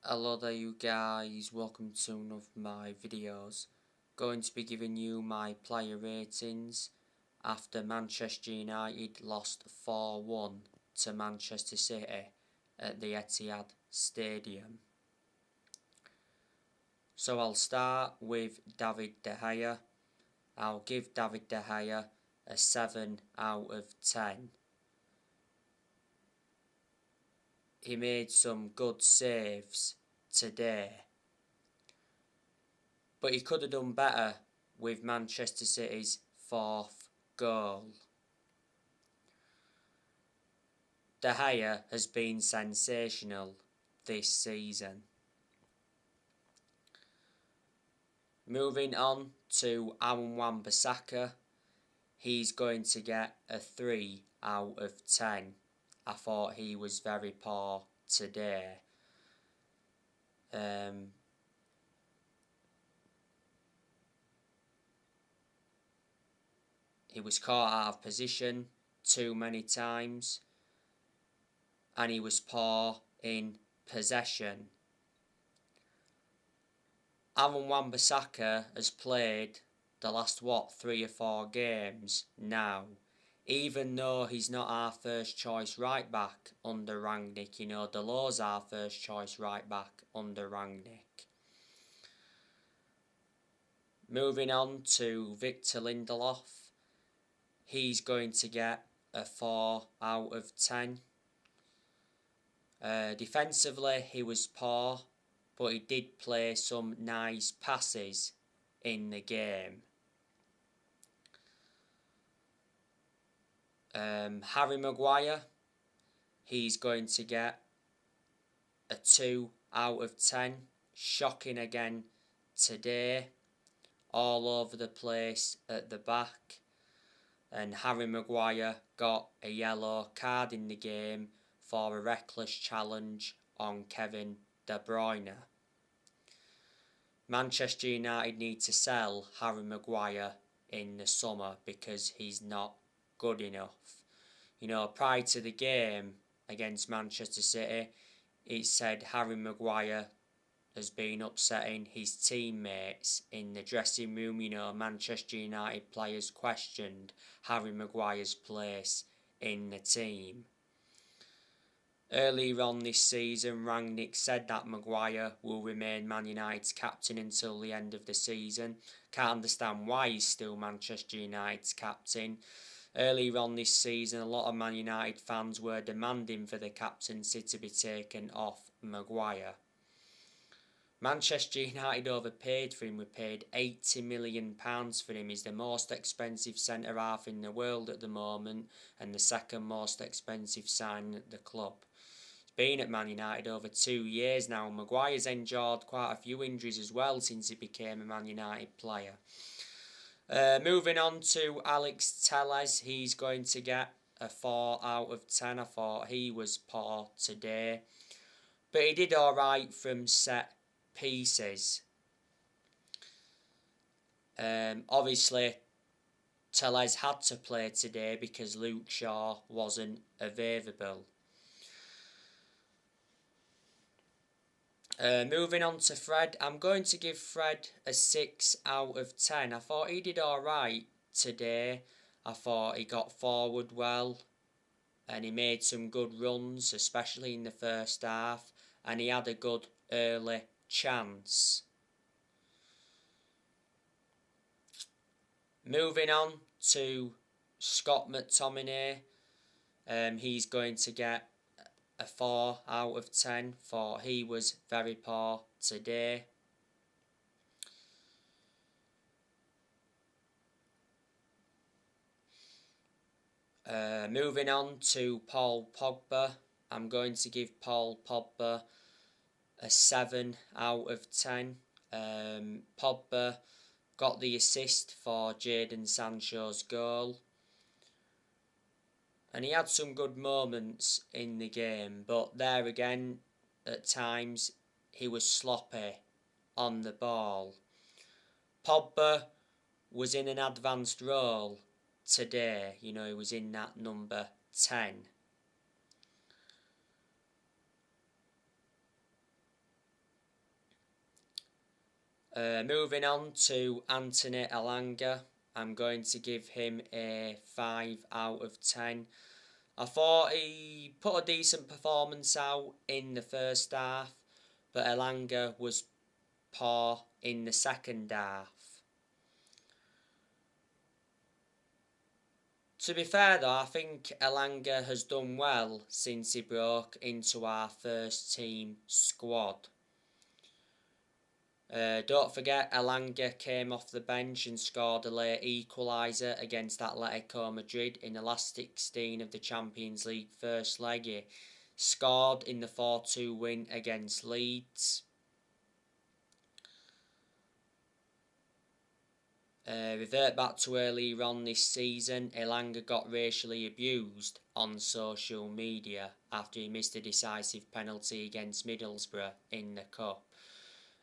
Hello there you guys, welcome to one of my videos. Going to be giving you my player ratings after Manchester United lost 4-1 to Manchester City at the Etihad Stadium. So I'll start with David De Gea. I'll give David De Gea a 7 out of 10. He made some good saves today, but he could have done better with Manchester City's 4th goal. De Gea has been sensational this season. Moving on to Amwan Basaka, he's going to get a 3 out of 10. I thought he was very poor today. He was caught out of position too many times, and he was poor in possession. Amwan Basaka has played the last 3 or 4 games now. Even though he's not our first choice right back under Rangnick, Delor's our first choice right back under Rangnick. Moving on to Victor Lindelof, he's going to get a 4 out of 10. Defensively, he was poor, but he did play some nice passes in the game. Harry Maguire, he's going to get a 2 out of 10. Shocking again today, all over the place at the back, and Harry Maguire got a yellow card in the game for a reckless challenge on Kevin De Bruyne. Manchester United need to sell Harry Maguire in the summer because he's not good enough. Prior to the game against Manchester City, it said Harry Maguire has been upsetting his teammates in the dressing room. Manchester United players questioned Harry Maguire's place in the team. Earlier on this season, Rangnick said that Maguire will remain Man United's captain until the end of the season. Can't understand why he's still Manchester United's captain. Earlier on this season, a lot of Man United fans were demanding for the captaincy to be taken off Maguire. Manchester United overpaid for him. We paid £80 million for him. He's the most expensive centre-half in the world at the moment and the second most expensive signing at the club. He's been at Man United over 2 years now. Maguire's endured quite a few injuries as well since he became a Man United player. Moving on to Alex Telles, he's going to get a 4 out of 10. I thought he was poor today, but he did alright from set pieces. Obviously, Telles had to play today because Luke Shaw wasn't available. Moving on to Fred, I'm going to give Fred a 6 out of 10. I thought he did alright today. I thought he got forward well and he made some good runs, especially in the first half, and he had a good early chance. Moving on to Scott Mctominay, he's going to get a 4 out of 10, for he was very poor today. Moving on to Paul Pogba, I'm going to give Paul Pogba a 7 out of 10. Pogba got the assist for Jadon Sancho's goal, and he had some good moments in the game, but there again, at times, he was sloppy on the ball. Pogba was in an advanced role today. He was in that number 10. Moving on to Antoinette Alanga, I'm going to give him a 5 out of 10. I thought he put a decent performance out in the first half, but Alanga was poor in the second half. To be fair though, I think Alanga has done well since he broke into our first team squad. Don't forget, Alanga came off the bench and scored a late equaliser against Atletico Madrid in the last 16 of the Champions League first leg. He scored in the 4-2 win against Leeds. Revert back to earlier on this season, Alanga got racially abused on social media after he missed a decisive penalty against Middlesbrough in the Cup.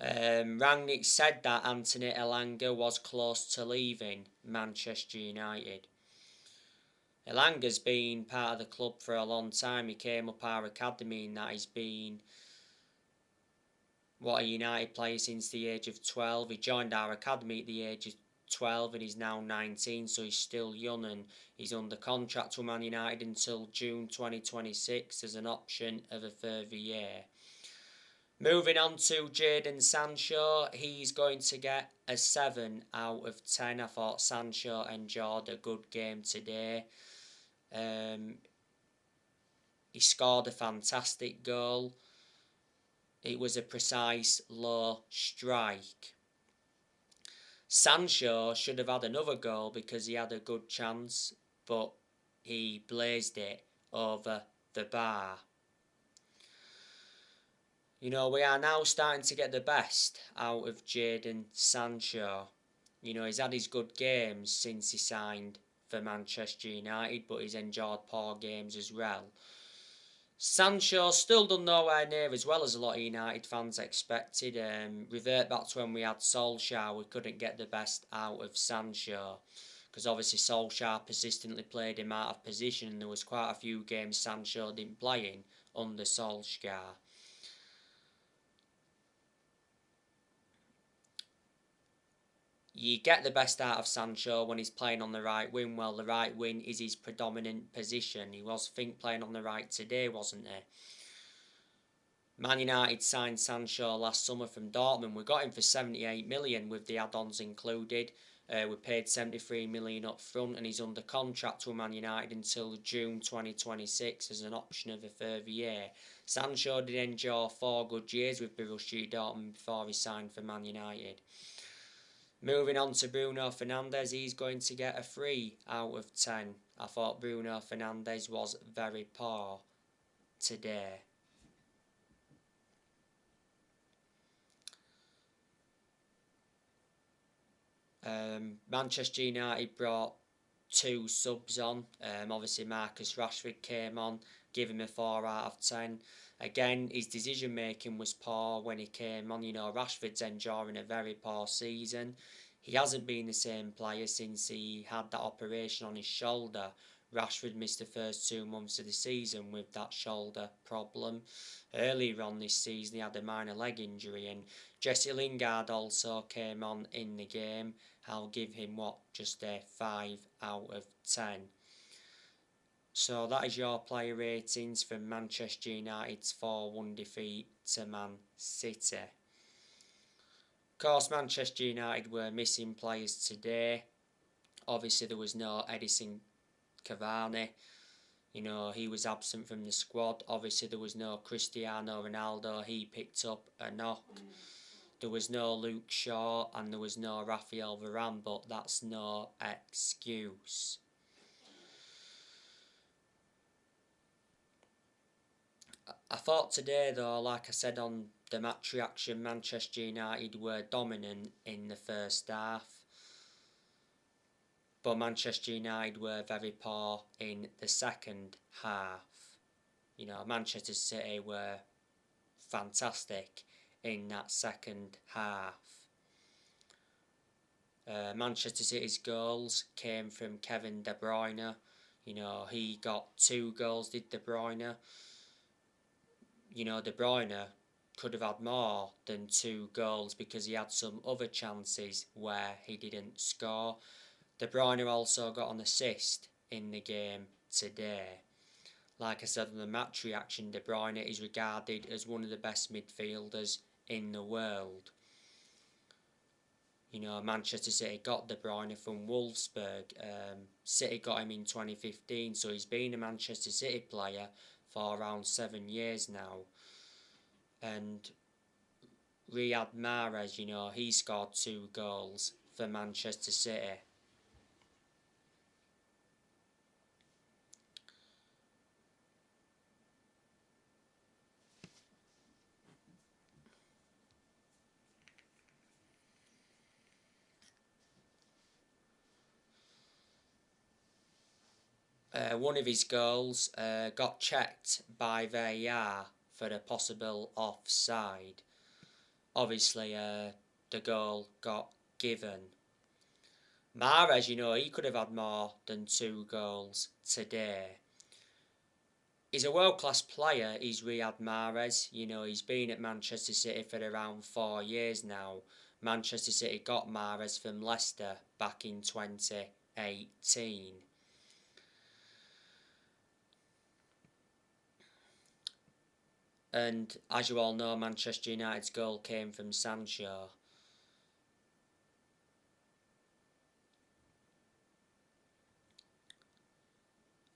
Rangnick said that Antoinette Alanga was close to leaving Manchester United. Alanga's been part of the club for a long time. He came up our academy and that he's been a United player since the age of 12. He joined our academy at the age of 12 and he's now 19, so he's still young, and he's under contract with Man United until June 2026 as an option of a further year. Moving on to Jadon Sancho, he's going to get a 7 out of 10. I thought Sancho enjoyed a good game today. He scored a fantastic goal. It was a precise, low strike. Sancho should have had another goal because he had a good chance, but he blazed it over the bar. You know, we are now starting to get the best out of Jadon Sancho. You know, he's had his good games since he signed for Manchester United, but he's enjoyed poor games as well. Sancho still done nowhere near as well as a lot of United fans expected. Revert back to when we had Solskjaer, we couldn't get the best out of Sancho, because obviously Solskjaer persistently played him out of position, and there was quite a few games Sancho didn't play in under Solskjaer. You get the best out of Sancho when he's playing on the right wing. Well, the right wing is his predominant position. He was, playing on the right today, wasn't he? Man United signed Sancho last summer from Dortmund. We got him for 78 million with the add-ons included. We paid 73 million up front, and he's under contract with Man United until June 2026 as an option of a further year. Sancho did enjoy 4 good years with Borussia Dortmund before he signed for Man United. Moving on to Bruno Fernandez, he's going to get a 3 out of 10. I thought Bruno Fernandez was very poor today. Manchester United brought 2 subs on. Obviously Marcus Rashford came on, give him a 4 out of 10. Again, his decision making was poor when he came on. You know, Rashford's enduring a very poor season. He hasn't been the same player since he had that operation on his shoulder. Rashford missed the first 2 months of the season with that shoulder problem. Earlier on this season he had a minor leg injury, and Jesse Lingard also came on in the game. I'll give him just a 5 out of 10. So that is your player ratings for Manchester United's 4-1 defeat to Man City. Of course, Manchester United were missing players today. Obviously there was no Edison Cavani. You know, he was absent from the squad. Obviously there was no Cristiano Ronaldo. He picked up a knock. There was no Luke Shaw and there was no Rafael Varane, but that's no excuse. I thought today though, like I said on the match reaction, Manchester United were dominant in the first half. But Manchester United were very poor in the second half. You know, Manchester City were fantastic in that second half. Manchester City's goals came from Kevin De Bruyne. You know, he got 2 goals, did De Bruyne. You know, De Bruyne could have had more than 2 goals because he had some other chances where he didn't score. De Bruyne also got an assist in the game today. Like I said on the match reaction, De Bruyne is regarded as one of the best midfielders in the world. You know, Manchester City got De Bruyne from Wolfsburg. City got him in 2015, so he's been a Manchester City player for around 7 years now. And Riyad Mahrez, you know, he scored 2 goals for Manchester City. One of his goals got checked by VAR for a possible offside. Obviously, the goal got given. Mahrez, you know, he could have had more than 2 goals today. He's a world-class player, he's Riyad Mahrez. You know, he's been at Manchester City for around 4 years now. Manchester City got Mahrez from Leicester back in 2018. And as you all know, Manchester United's goal came from Sancho.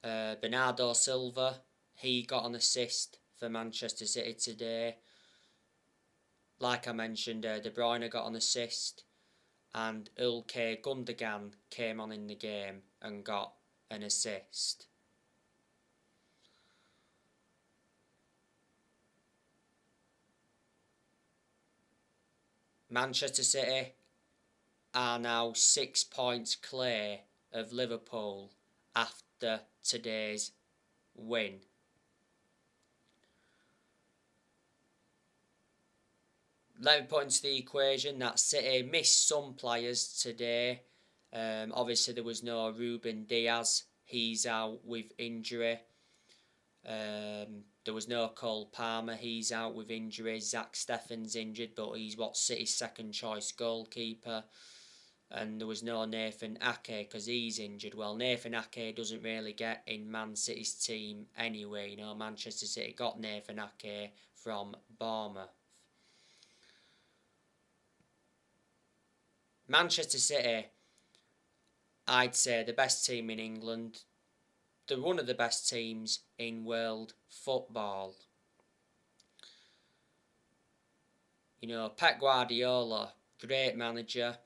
Bernardo Silva, he got an assist for Manchester City today. Like I mentioned, De Bruyne got an assist, and Ilkay Gundogan came on in the game and got an assist. Manchester City are now 6 points clear of Liverpool after today's win. Let me put into the equation that City missed some players today. Obviously, there was no Ruben Diaz. He's out with injury. There was no Cole Palmer. He's out with injury. Zach Steffen's injured, but he's City's second choice goalkeeper. And there was no Nathan Ake because he's injured. Well, Nathan Ake doesn't really get in Man City's team anyway. You know, Manchester City got Nathan Ake from Bournemouth. Manchester City, I'd say the best team in England. They're one of the best teams in world football. You know, Pep Guardiola, great manager.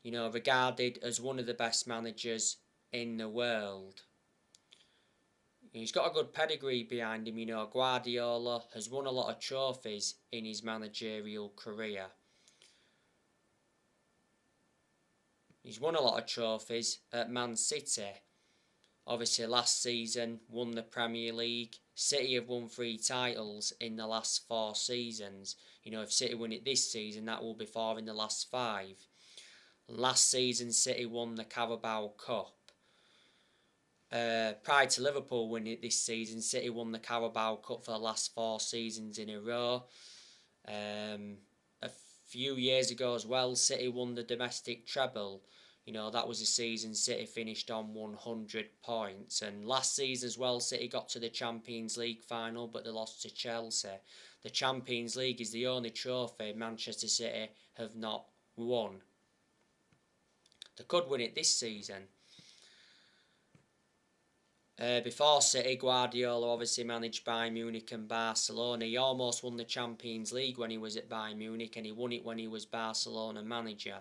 You know, regarded as one of the best managers in the world. He's got a good pedigree behind him. You know, Guardiola has won a lot of trophies in his managerial career. He's won a lot of trophies at Man City. Obviously, last season won the Premier League. City have won 3 titles in the last 4 seasons. You know, if City win it this season, that will be 4 in the last 5. Last season, City won the Carabao Cup. Prior to Liverpool winning it this season, City won the Carabao Cup for the last 4 seasons in a row. A few years ago as well, City won the domestic treble. You know, that was a season City finished on 100 points. And last season as well, City got to the Champions League final, but they lost to Chelsea. The Champions League is the only trophy Manchester City have not won. They could win it this season. Before City, Guardiola obviously managed Bayern Munich and Barcelona. He almost won the Champions League when he was at Bayern Munich, and he won it when he was Barcelona manager.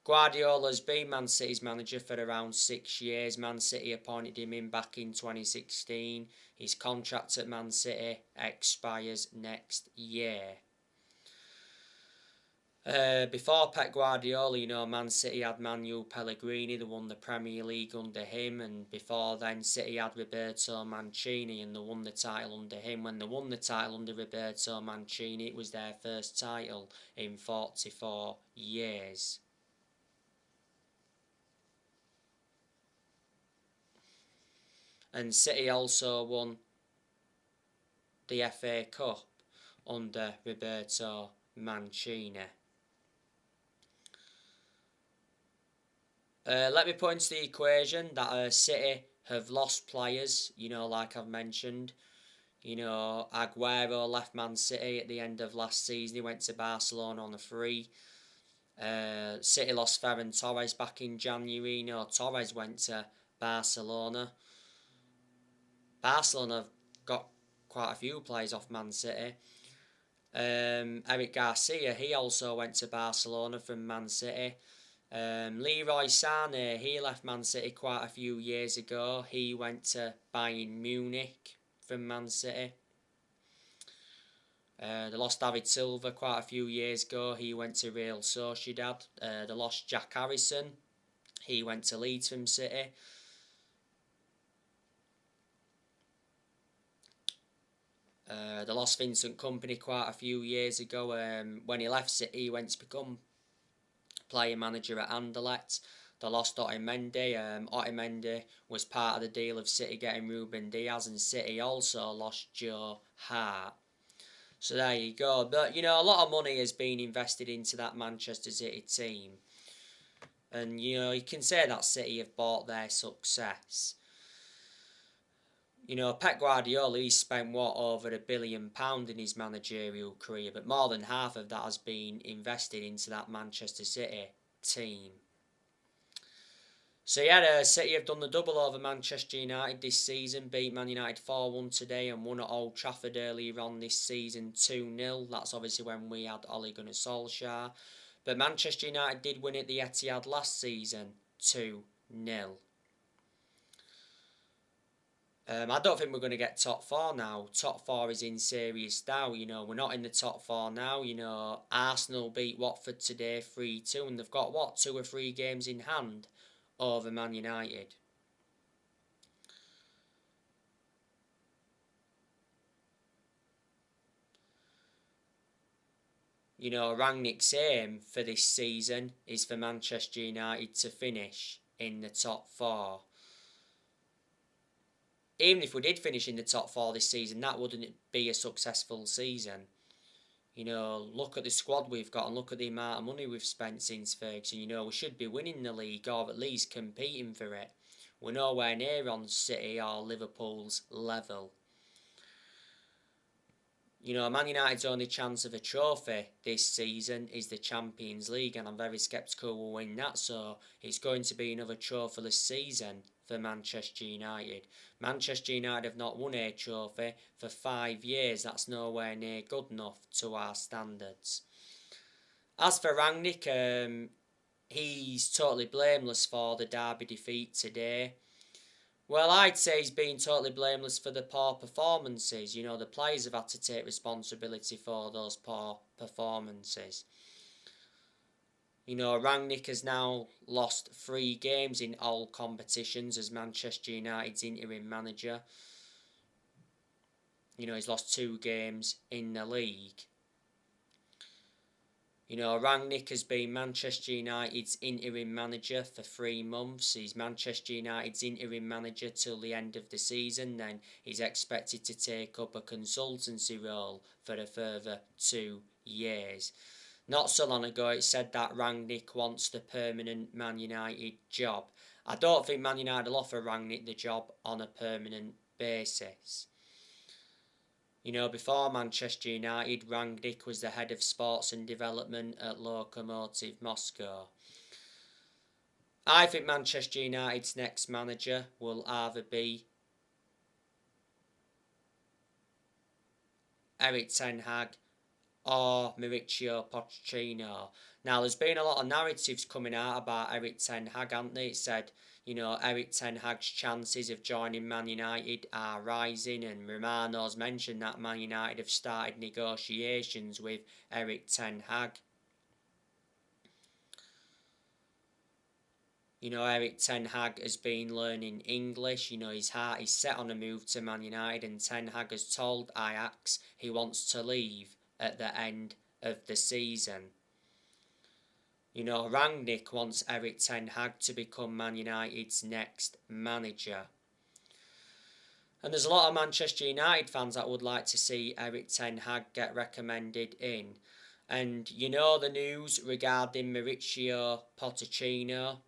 Guardiola's been Man City's manager for around 6 years. Man City appointed him in back in 2016. His contract at Man City expires next year. Before Pep Guardiola, you know, Man City had Manuel Pellegrini, they won the Premier League under him, and before then City had Roberto Mancini and they won the title under him. When they won the title under Roberto Mancini, it was their first title in 44 years. And City also won the FA Cup. under Roberto Mancini. Let me put into the equation that City have lost players, like I've mentioned. Aguero left Man City at the end of last season. He went to Barcelona on a free. City lost Ferran Torres back in January. Torres went to Barcelona. Barcelona have got quite a few players off Man City. Eric Garcia, he also went to Barcelona from Man City. Leroy Sané, he left Man City quite a few years ago. He went to Bayern Munich from Man City. They lost David Silva quite a few years ago. He went to Real Sociedad. They lost Jack Harrison. He went to Leeds from City. They lost Vincent Kompany quite a few years ago. When he left City, he went to become player manager at Anderlecht. They lost Otamendi. Otamendi was part of the deal of City getting Ruben Diaz, and City also lost Joe Hart. So there you go. But, a lot of money has been invested into that Manchester City team. And, you can say that City have bought their success. Pep Guardiola, he spent, over £1 billion in his managerial career, but more than half of that has been invested into that Manchester City team. So City have done the double over Manchester United this season, beat Man United 4-1 today and won at Old Trafford earlier on this season 2-0. That's obviously when we had Ole Gunnar Solskjaer. But Manchester United did win at the Etihad last season 2-0. I don't think we're going to get top four now. Top four is in serious doubt. We're not in the top four now. Arsenal beat Watford today 3-2, and they've got 2 or 3 games in hand over Man United. Rangnick's aim for this season is for Manchester United to finish in the top 4. Even if we did finish in the top 4 this season, that wouldn't be a successful season. Look at the squad we've got and look at the amount of money we've spent since Ferguson. We should be winning the league or at least competing for it. We're nowhere near on City or Liverpool's level. Man United's only chance of a trophy this season is the Champions League, and I'm very sceptical we'll win that, so it's going to be another trophyless season for Manchester United. Manchester United have not won a trophy for 5 years. That's nowhere near good enough to our standards. As for Rangnick, he's totally blameless for the Derby defeat today. Well, I'd say he's been totally blameless for the poor performances. The players have had to take responsibility for those poor performances. Rangnick has now lost 3 games in all competitions as Manchester United's interim manager. He's lost 2 games in the league. Rangnick has been Manchester United's interim manager for 3 months. He's Manchester United's interim manager till the end of the season. Then he's expected to take up a consultancy role for a further 2 years. Not so long ago, it said that Rangnick wants the permanent Man United job. I don't think Man United will offer Rangnick the job on a permanent basis. Before Manchester United, Rangnick was the head of sports and development at Lokomotiv Moscow. I think Manchester United's next manager will either be Erik ten Hag or Mauricio Pochettino. Now, there's been a lot of narratives coming out about Erik ten Hag, haven't they? It said, Erik ten Hag's chances of joining Man United are rising, and Romano's mentioned that Man United have started negotiations with Erik ten Hag. Erik ten Hag has been learning English. His heart is set on a move to Man United, and ten Hag has told Ajax he wants to leave at the end of the season. Rangnick wants Erik ten Hag to become Man United's next manager. And there's a lot of Manchester United fans that would like to see Erik ten Hag get recommended in. And you know the news regarding Mauricio Pochettino.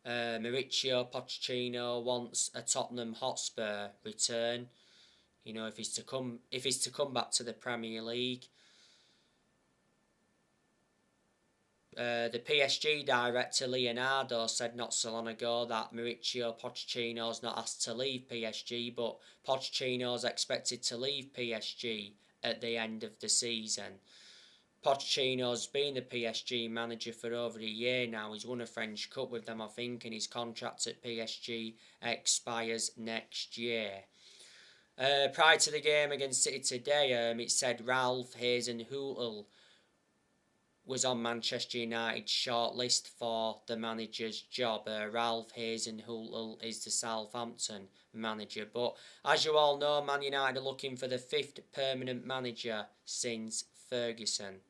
Mauricio Pochettino wants a Tottenham Hotspur return. You know, if he's to come back to the Premier League. The PSG director Leonardo said not so long ago that Mauricio Pochettino's not asked to leave PSG, but Pochettino's expected to leave PSG at the end of the season. Pochettino's been the PSG manager for over a year now. He's won a French Cup with them, I think, and his contract at PSG expires next year. Prior to the game against City today, it said Ralph Hasenhüttl was on Manchester United's shortlist for the manager's job. Ralph Hasenhüttl is the Southampton manager. But as you all know, Man United are looking for the 5th permanent manager since Ferguson.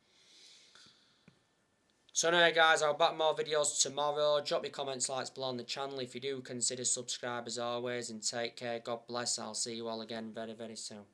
So anyway guys, I'll back more videos tomorrow. Drop your comments, likes below on the channel if you do. Consider subscribe as always, and take care. God bless. I'll see you all again very, very soon.